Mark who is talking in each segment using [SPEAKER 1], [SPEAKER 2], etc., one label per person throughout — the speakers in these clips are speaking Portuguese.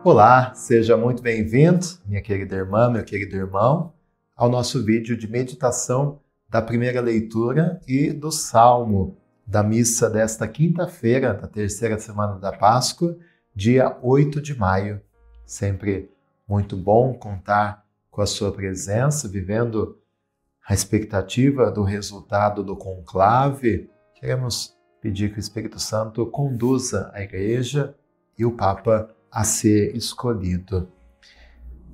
[SPEAKER 1] Olá, seja muito bem-vindo, minha querida irmã, meu querido irmão, ao nosso vídeo de meditação da primeira leitura e do Salmo da missa desta quinta-feira, da terceira semana da Páscoa, dia 8 de maio. Sempre muito bom contar com a sua presença, vivendo a expectativa do resultado do conclave. Queremos pedir que o Espírito Santo conduza a Igreja e o Papa a ser escolhido.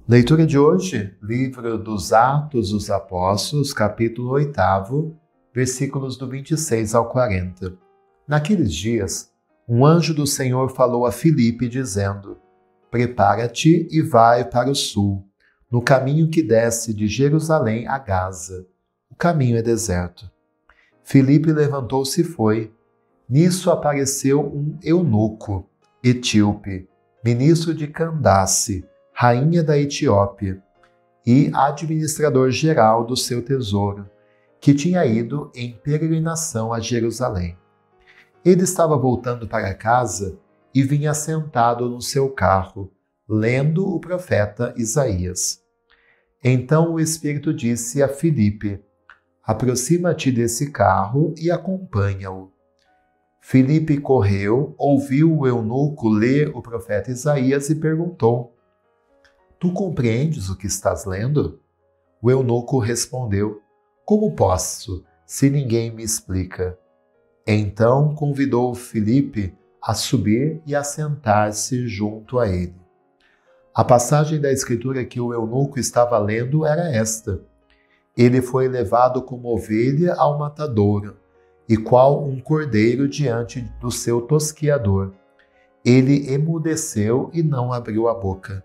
[SPEAKER 1] Leitura de hoje, livro dos Atos dos Apóstolos, capítulo 8, versículos do 26 ao 40. Naqueles dias, um anjo do Senhor falou a Filipe, dizendo: Prepara-te e vai para o sul, no caminho que desce de Jerusalém a Gaza. O caminho é deserto. Filipe levantou-se e foi. Nisso apareceu um eunuco, etíope, ministro de Candace, rainha da Etiópia, e administrador-geral do seu tesouro, que tinha ido em peregrinação a Jerusalém. Ele estava voltando para casa e vinha sentado no seu carro, lendo o profeta Isaías. Então o Espírito disse a Filipe: Aproxima-te desse carro e acompanha-o. Filipe correu, ouviu o eunuco ler o profeta Isaías e perguntou: Tu compreendes o que estás lendo? O eunuco respondeu: Como posso, se ninguém me explica? Então convidou Filipe a subir e a sentar-se junto a ele. A passagem da Escritura que o eunuco estava lendo era esta: Ele foi levado como ovelha ao matadouro, e qual um cordeiro diante do seu tosquiador. Ele emudeceu e não abriu a boca.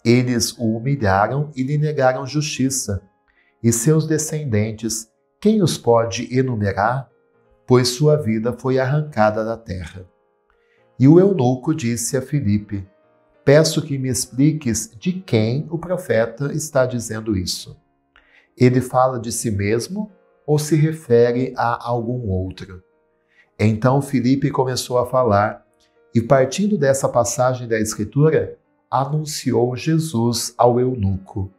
[SPEAKER 1] Eles o humilharam e lhe negaram justiça. E seus descendentes, quem os pode enumerar? Pois sua vida foi arrancada da terra. E o eunuco disse a Filipe: Peço que me expliques de quem o profeta está dizendo isso. Ele fala de si mesmo ou se refere a algum outro? Então Filipe começou a falar e, partindo dessa passagem da Escritura, anunciou Jesus ao eunuco.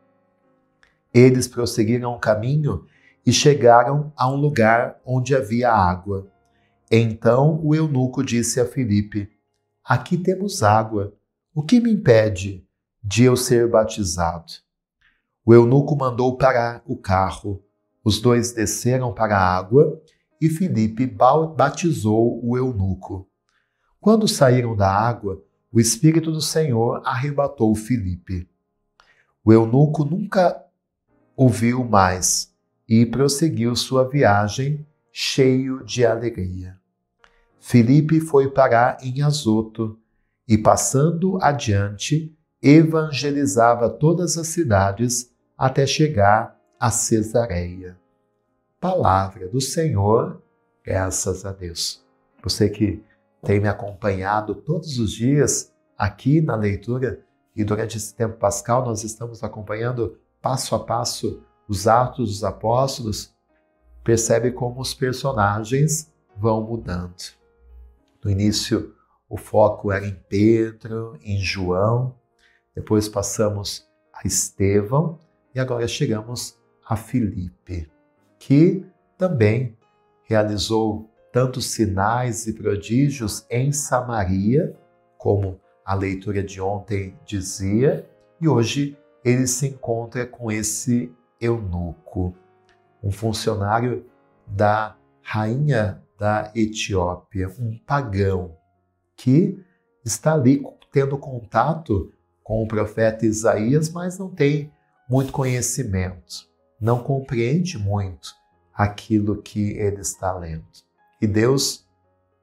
[SPEAKER 1] Eles prosseguiram o caminho e chegaram a um lugar onde havia água. Então o eunuco disse a Filipe: Aqui temos água. O que me impede de eu ser batizado? O eunuco mandou parar o carro. Os dois desceram para a água e Filipe batizou o eunuco. Quando saíram da água, o Espírito do Senhor arrebatou Filipe. O eunuco nunca o viu mais e prosseguiu sua viagem cheio de alegria. Filipe foi parar em Azoto e, passando adiante, evangelizava todas as cidades até chegar a Cesareia. Palavra do Senhor, graças a Deus. Você que tem me acompanhado todos os dias aqui na leitura e durante esse tempo pascal nós estamos acompanhando passo a passo os Atos dos Apóstolos, percebe como os personagens vão mudando. No início o foco era em Pedro, em João, depois passamos a Estevão e agora chegamos a Filipe, que também realizou tantos sinais e prodígios em Samaria, como a leitura de ontem dizia, e hoje ele se encontra com esse eunuco, um funcionário da rainha da Etiópia, um pagão, que está ali tendo contato com o profeta Isaías, mas não tem muito conhecimento, não compreende muito aquilo que ele está lendo. E Deus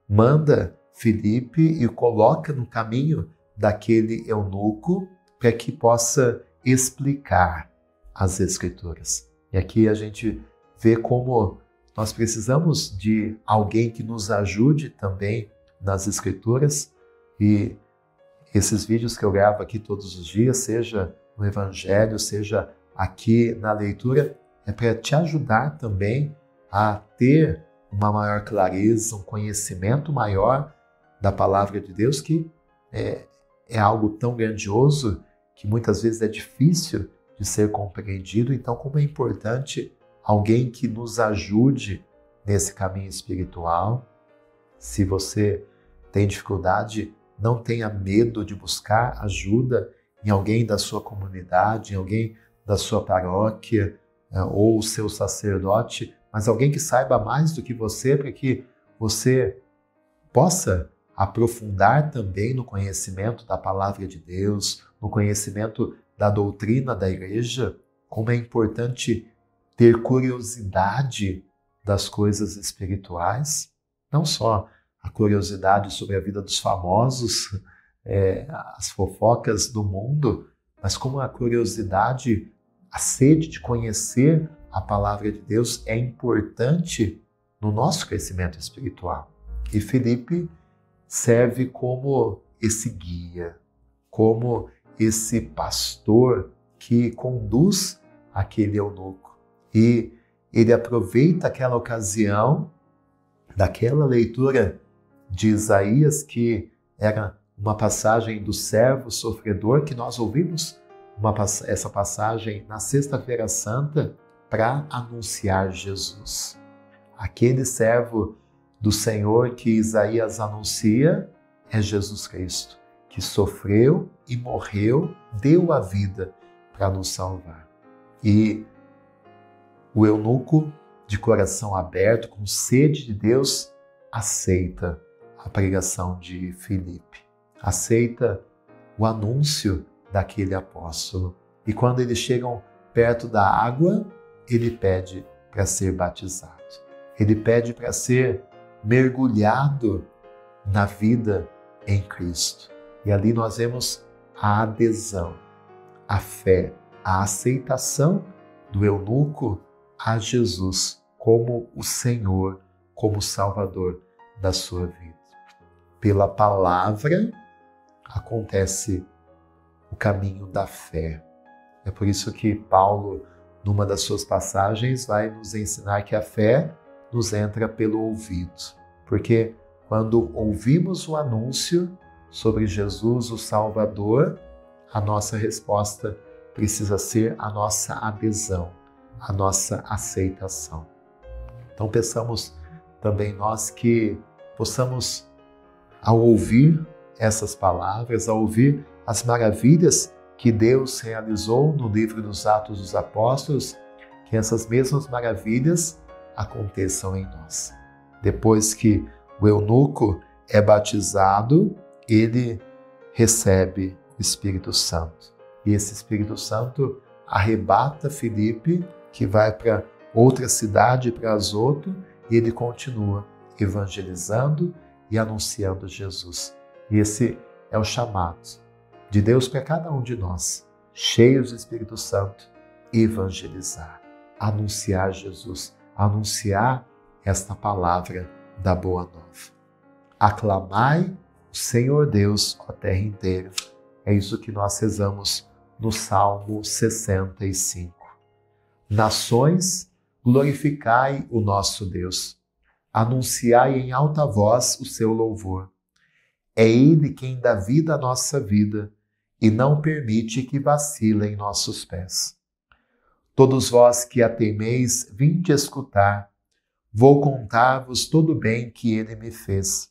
[SPEAKER 1] manda Filipe e coloca no caminho daquele eunuco para que possa explicar as Escrituras. E aqui a gente vê como nós precisamos de alguém que nos ajude também nas Escrituras, e esses vídeos que eu gravo aqui todos os dias, seja no Evangelho, seja aqui na leitura, é para te ajudar também a ter uma maior clareza, um conhecimento maior da Palavra de Deus, que é algo tão grandioso que muitas vezes é difícil de ser compreendido. Então, como é importante alguém que nos ajude nesse caminho espiritual. Se você tem dificuldade, não tenha medo de buscar ajuda em alguém da sua comunidade, em alguém da sua paróquia ou o seu sacerdote, mas alguém que saiba mais do que você, para que você possa aprofundar também no conhecimento da palavra de Deus, no conhecimento da doutrina da igreja. Como é importante ter curiosidade das coisas espirituais, não só a curiosidade sobre a vida dos famosos, as fofocas do mundo, mas como a curiosidade, a sede de conhecer a palavra de Deus é importante no nosso crescimento espiritual. E Filipe serve como esse guia, como esse pastor que conduz aquele eunuco. E ele aproveita aquela ocasião daquela leitura de Isaías, que era uma passagem do servo sofredor, que nós ouvimos essa passagem na Sexta-feira Santa para anunciar Jesus. Aquele servo do Senhor que Isaías anuncia é Jesus Cristo, que sofreu e morreu, deu a vida para nos salvar. E o eunuco, de coração aberto, com sede de Deus, aceita a pregação de Filipe, aceita o anúncio daquele apóstolo. E quando eles chegam perto da água, ele pede para ser batizado. Ele pede para ser mergulhado na vida em Cristo. E ali nós vemos a adesão, a fé, a aceitação do eunuco a Jesus como o Senhor, como o Salvador da sua vida. Pela palavra acontece o caminho da fé. É por isso que Paulo, numa das suas passagens, vai nos ensinar que a fé nos entra pelo ouvido. Porque quando ouvimos o anúncio sobre Jesus, o Salvador, a nossa resposta precisa ser a nossa adesão, a nossa aceitação. Então peçamos também nós que possamos, ao ouvir essas palavras, ao ouvir as maravilhas que Deus realizou no livro dos Atos dos Apóstolos, que essas mesmas maravilhas aconteçam em nós. Depois que o eunuco é batizado, ele recebe o Espírito Santo. E esse Espírito Santo arrebata Filipe, que vai para outra cidade, para Azoto, e ele continua evangelizando e anunciando Jesus. E esse é o chamado de Deus para cada um de nós, cheios do Espírito Santo, evangelizar, anunciar Jesus, anunciar esta palavra da Boa Nova. Aclamai o Senhor Deus, ó terra inteira. É isso que nós rezamos no Salmo 65. Nações, glorificai o nosso Deus. Anunciai em alta voz o seu louvor. É Ele quem dá vida à nossa vida e não permite que vacilem nossos pés. Todos vós que a temeis, vinde escutar. Vou contar-vos todo o bem que Ele me fez.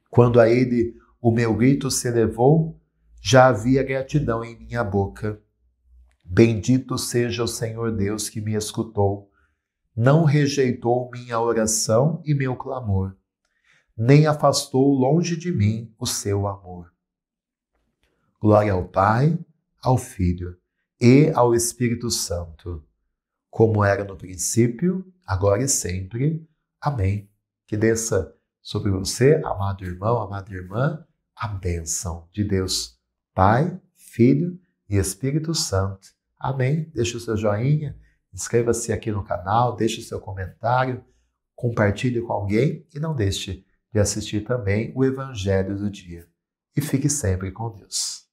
[SPEAKER 1] Quando a Ele o meu grito se elevou, já havia gratidão em minha boca. Bendito seja o Senhor Deus que me escutou. Não rejeitou minha oração e meu clamor, nem afastou longe de mim o seu amor. Glória ao Pai, ao Filho e ao Espírito Santo, como era no princípio, agora e sempre. Amém. Que desça sobre você, amado irmão, amada irmã, a bênção de Deus, Pai, Filho e Espírito Santo. Amém. Deixe o seu joinha, inscreva-se aqui no canal, deixe o seu comentário, compartilhe com alguém e não deixe de assistir também o Evangelho do Dia. E fique sempre com Deus.